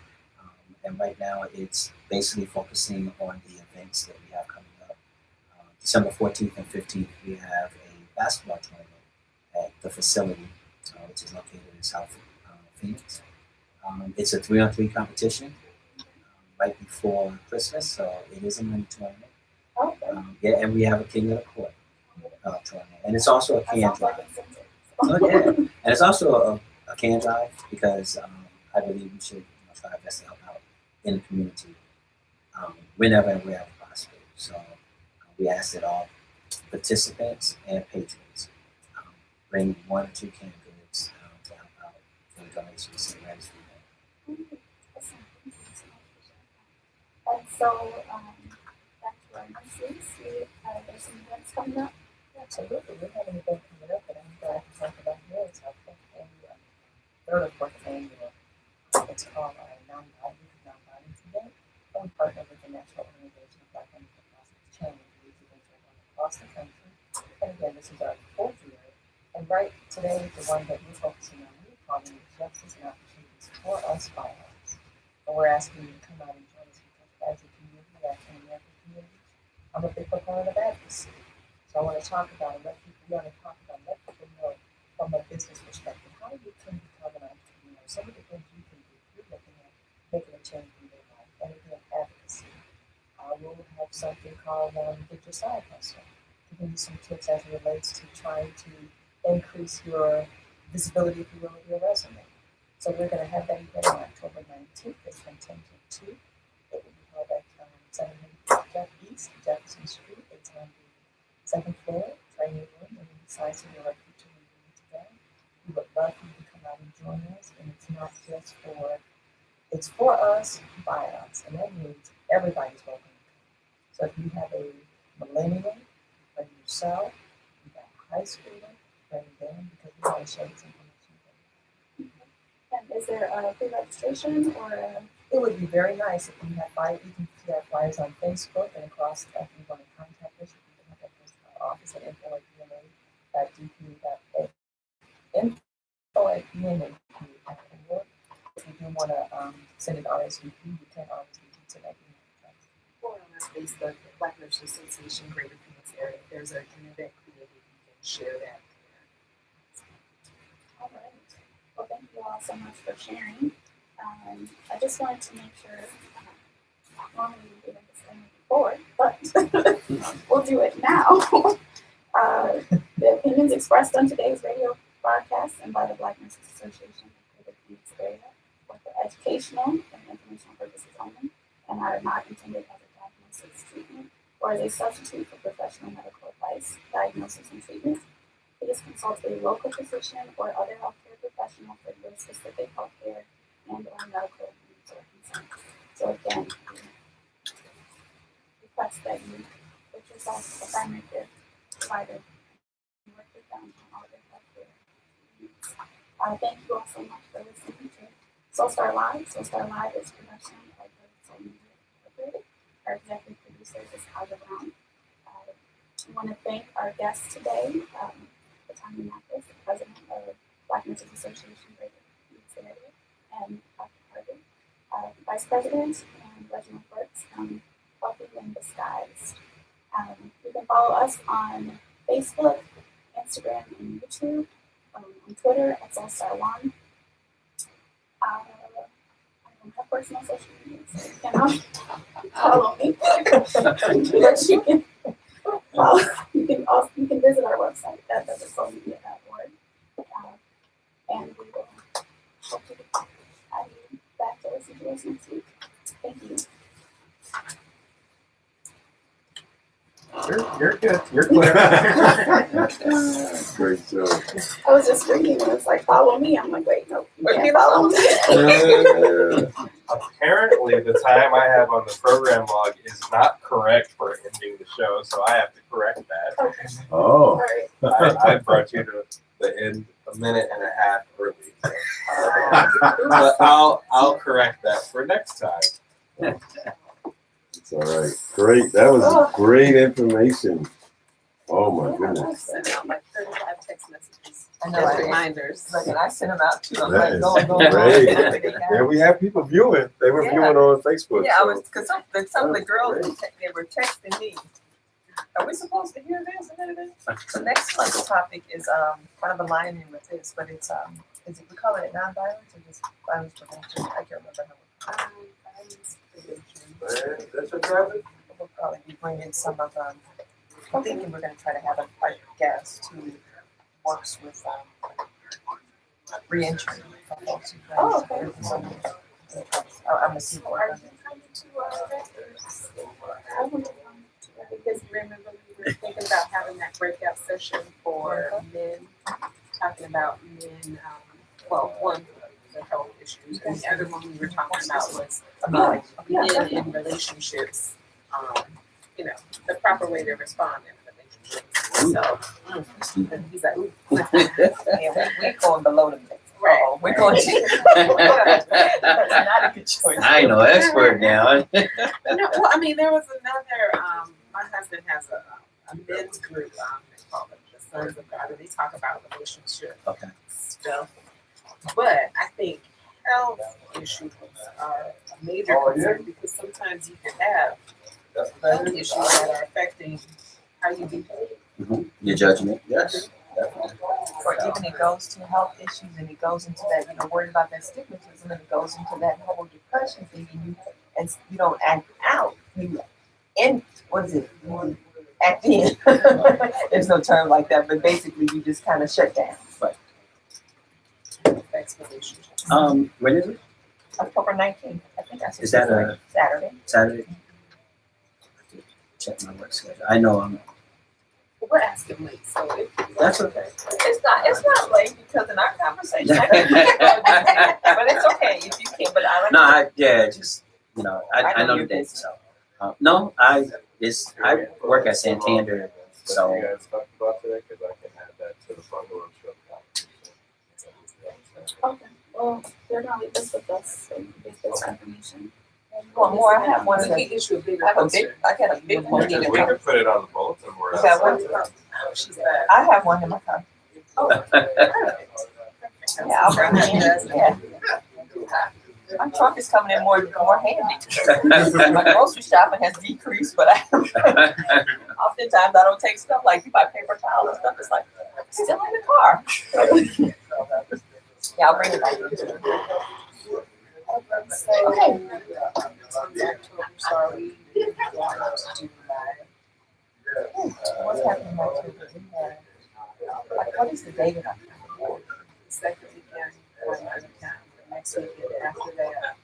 And right now it's basically focusing on the events that we have coming up. December 14th and 15th, we have a basketball tournament at the facility, which is located in South Phoenix. It's a 3-on-3 competition right before Christmas, so it is a mini tournament. Okay. Yeah, and we have a King of the Court tournament. And it's also a That can sounds drive. like incentive. Oh, yeah. And it's also a can drive because I believe we should try our best to help out in the community whenever and wherever possible. So we ask that all participants and patrons bring 1 or 2 canned goods to help out for the donation to St. Mary's Food Bank. Awesome. Thank you so much for sharing that. And so, back to our announcements, there's some events coming up. Absolutely. We have an event coming up that I'm glad to talk about here. It's our 3rd or 4th annual. It's called our Non-Violence event. And we partner with the National Organization of Black Women for Positive Change. These events are run across the country. And again, this is our 4th year. And right today, the one that we're focusing on, we're calling it Justice and Opportunities for Us by Us. And we're asking you to come out and join us because as a community, African American community, I'm a big proponent of advocacy. So I want to talk about it, let people know from a business perspective, how you can become an entrepreneur, some of the things you can do, you're looking at making a change in your life, and again, advocacy. We'll have something called Get Your Side Hustle, to give you some tips as it relates to trying to increase your visibility, if you will, of your resume. So we're going to have that event on October 19th. It's from 10 to 2. It will be held at 700 East Jefferson Street. It's on the 2nd floor, training room, and besides the electric to today. We would love for you to come out and join us. And it's not just it's for us, by us. And that means everybody's welcome. So if you have a millennial, bring yourself, you got a high schooler, bring them, because we want to share this information. And is there a pre-registration or a? It would be very nice if you have flyers, you can see our flyers on Facebook and across, if you want to contact us, you can contact us at our office at info@dna.dpa.org. Info@dna.org. If you do want to send an RSVP, you can RSVP to that email address. Or on our Facebook, the Black Nurses Association Greater Phoenix area, if there's an event created, you can share that. All right. Well, thank you all so much for sharing. I just wanted to make sure, normally we did this thing before, but we'll do it now. The opinions expressed on today's radio broadcast and by the Black Nurses Association of the Phoenix area were for educational and informational purposes only, and are not intended as a diagnosis, treatment, or as a substitute for professional medical advice, diagnosis, and treatment. Please consult a local physician or other healthcare professional for your specific healthcare and or medical needs or concerns. So again, we request that you put yourself as a primary care provider and work with them on all their healthcare needs. Thank you all so much for listening to SoulStar Live. SoulStar Live is production of the Soul Media Incorporated. Our executive producer is Kaja Brown. I want to thank our guests today, Tanya Mathis, the president of Black Nurses Association Greater Phoenix area, and Dr. Carter, vice president, and Reginald Brooks from Healthy and Disguised. You can follow us on Facebook, Instagram, and YouTube, on Twitter at SoulStar1. I don't have personal social media, so you cannot follow me. But you can you can visit our website at thesoulmedia.org, and we will hope to have you back to listen to us next week. Thank you. You're good. You're clear. Great job. I was just reading and it's like, follow me. I'm like, wait, no, you can't follow me. Apparently, the time I have on the program log is not correct for ending the show, so I have to correct that. Okay. Oh. All right. I brought you to the end a minute and a half early. But I'll correct that for next time. It's all right. Great. That was great information. Oh my goodness. Send out like 35 text messages I know, as right? reminders. Look, and I sent them out too. I'm That like, is go. great. Yeah, Yeah, we have people viewing. They were Yeah. viewing on Facebook. I so- was, because some of the girls, they were texting me. Are we supposed to hear this and that? So next month's topic is kind of aligning with this, but it's is it, we call it nonviolence or just violence prevention? I can't remember how That's what happened? we'll probably be bringing some of I'm thinking we're going to try to have a guest who works with reentry for folks who Oh, okay. I'm a seaboard. Are you coming to because remember we were thinking about having that breakout session for men, talking about men, one, the health issues, and the other one we were talking about was men in relationships, the proper way to respond in relationships. So, and he's like, ooh. Yeah, we're going below the belt. Right. Oh, we're going to. That's not a good choice. I ain't no expert now. No, well, I mean, there was another. My husband has a men's group. They call it the Sons of God, and they talk about relationship stuff. But I think health issues are a major concern because sometimes you can have health issues that are affecting how you behave. Your judgment, yes. Definitely. Or even it goes to health issues and it goes into that, worried about that stigmatism and it goes into that whole depression thing and you don't act out. You act in. There's no term like that, but basically you just kind of shut down. Affects relationships. When is it? October 19th, I think that's Is that a Saturday. Saturday? Check my work schedule. I know We're asking late, so that's okay. It's not late because in our conversation, I can but it's okay if you can. But I like No, I know the date. busy. So, no, I It's, I work at Santander, So so you guys talked about today, because I can add that to the bundle and show Okay, well, they're gonna leave this with us, so you can get this information. Well, more, I have one We that, can issue a bigger I have a poster. big, I got a big one. Because we could put it on the bulletin board. You got one? outside. Oh, she's back. I have one in my car. Yeah, I'll bring it in, yeah. My truck is coming in more handy. My grocery shopping has decreased, but oftentimes I don't take stuff like you buy paper towels and stuff. It's like it's still in the car. Yeah, I'll bring it back. Okay. Sorry, we want to do live. What's happening next week? Like, what is the date of that? Second weekend, one at a time. Next weekend after that,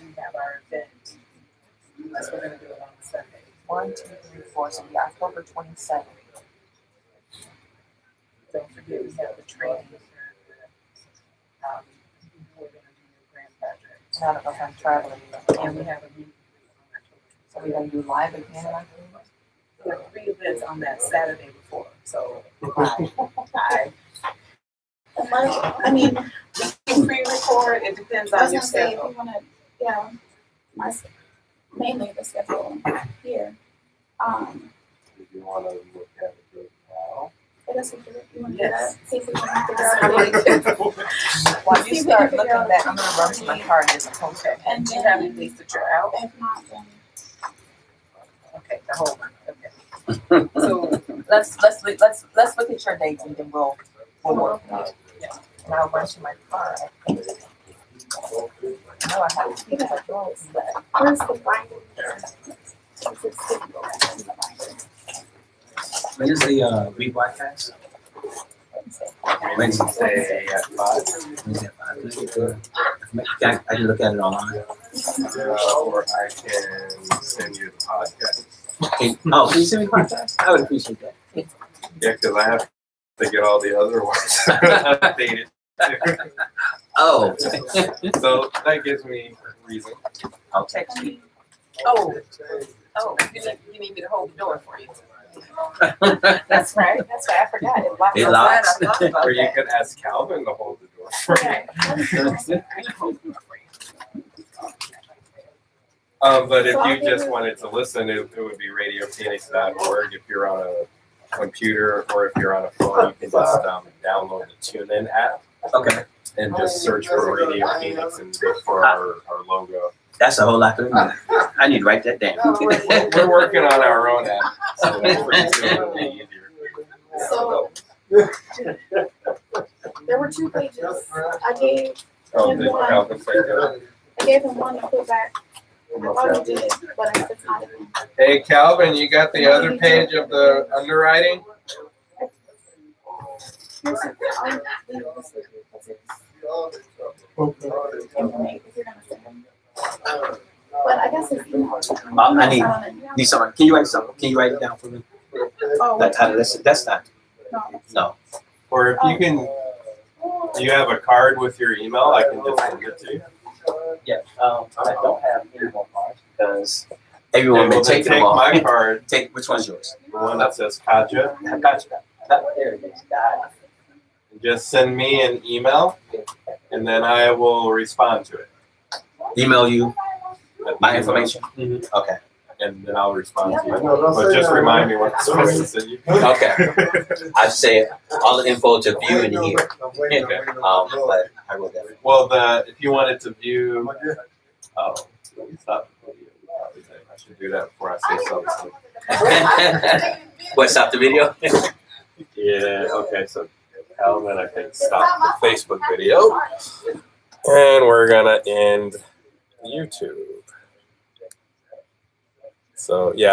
we have our event. That's what we're gonna do it on Sunday. 1, 2, 3, 4. So yeah, October 27th. Don't forget, we have the training. We're gonna do the Grand Patrick. And I don't know if I'm traveling. And we have a meeting. So we're gonna do live again. We have 3 events on that Saturday before, so. Hi. I mean, You pre-record, it depends I was on your gonna say, if schedule. you wanna, yeah, mainly the schedule here. If you want to look at it now. I guess we could, you wanna do Yes. that, see if we can figure out a date. While you start looking back, I'm gonna run to my car and get some post. And do you have any dates that you're out? If not, then Okay, the whole month, okay. So, Let's look at your dates and then we'll work on it. And I'll run to my car. I think. No, I have to keep it at yours, but where's the binder? It's a sticky in the binder. when is the rebroadcast? Wednesday at 5. Wednesday at 5. Let's get the- I can look at it online. Or I can send you the podcast. Can can you send me the podcast? I would appreciate that. Yeah, because I have to get all the other ones updated too. Oh. So that gives me reason. I'll text you. oh, you need me to hold the door for you. That's right. That's right. I forgot. It I'm glad locks. I thought about Or you that. could ask Calvin to hold the door for you. But if you just wanted to listen, it would be radiophoenix.org. If you're on a computer or if you're on a phone, you can just download the TuneIn app Okay. and just search for Radio Phoenix and look for our logo. That's a whole lot to remember. I need to write that down. We're working on our own app, so pretty soon it'll be easier. So, there were 2 pages. I gave Calvin say that? I gave him one to put back. I thought he did, but it's not in there. Hey, Calvin, you got the other page of the underwriting? Here's the- I'll leave this with you because it's information if you're gonna send them. But I guess it's email. I need someone. Can you write something? Can you write it down for me? Oh, That's how to listen. That's not. no. No. Or if you can, do you have a card with your email? I can just send it to you. Yeah. I don't have any more cards because Okay, everyone well, been then taking take them all. my card, Take which one's yours? the one that says Kaja, I got you. There it is. Got it. and just send me an email, and then I will respond to it. Email you my information. Mhm. Okay. And then I'll respond to you. But just remind me what I'm supposed to send you. Okay. I say all the info to view in here. But I will definitely. Well, if you wanted to view, let me stop the video. I should do that before I say something. What, stop the video? Yeah, okay, so Calvin, I can stop the Facebook video. And we're gonna end YouTube. So yeah.